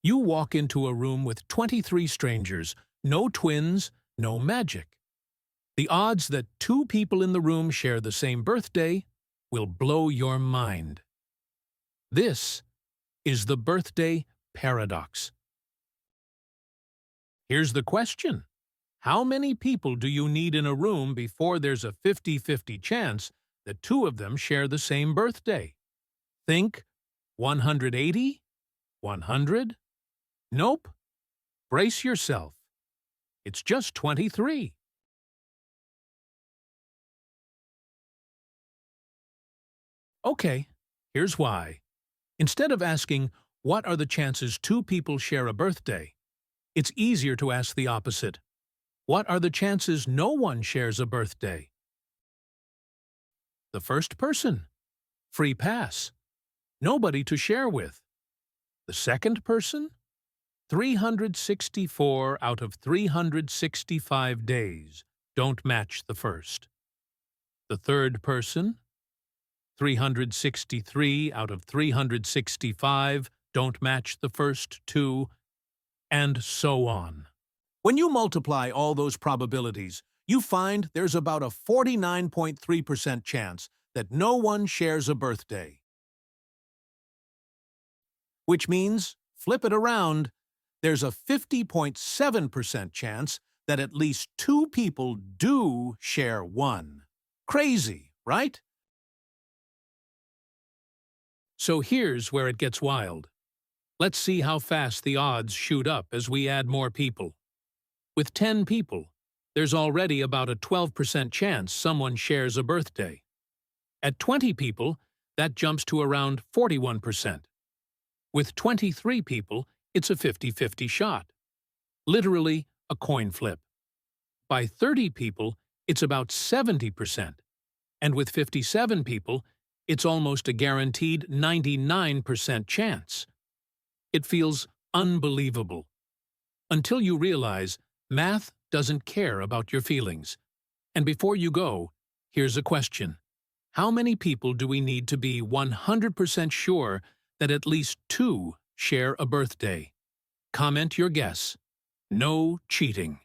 You walk into a room with 23 strangers, no twins, no magic. The odds that two people in the room share the same birthday will blow your mind. This is the birthday paradox. Here's the question. How many people do you need in a room before there's a 50-50 chance that two of them share the same birthday? Think 180? 100? Nope. Brace yourself. It's just 23. Okay, here's why. Instead of asking, what are the chances two people share a birthday? It's easier to ask the opposite. What are the chances no one shares a birthday? The first person. Free pass. Nobody to share with. The second person? 364 out of 365 days don't match the first. The third person? 363 out of 365 don't match the first two, and so on. When you multiply all those probabilities, you find there's about a 49.3% chance that no one shares a birthday. Which means, flip it around, there's a 50.7% chance that at least two people do share one. Crazy, right? So here's where it gets wild. Let's see how fast the odds shoot up as we add more people. With 10 people, there's already about a 12% chance someone shares a birthday. At 20 people, that jumps to around 41%. With 23 people, it's a 50-50 shot. Literally, a coin flip. By 30 people, it's about 70%. And with 57 people, it's almost a guaranteed 99% chance. It feels unbelievable. Until you realize math doesn't care about your feelings. And before you go, here's a question. How many people do we need to be 100% sure that at least two share a birthday? Comment your guess. No cheating.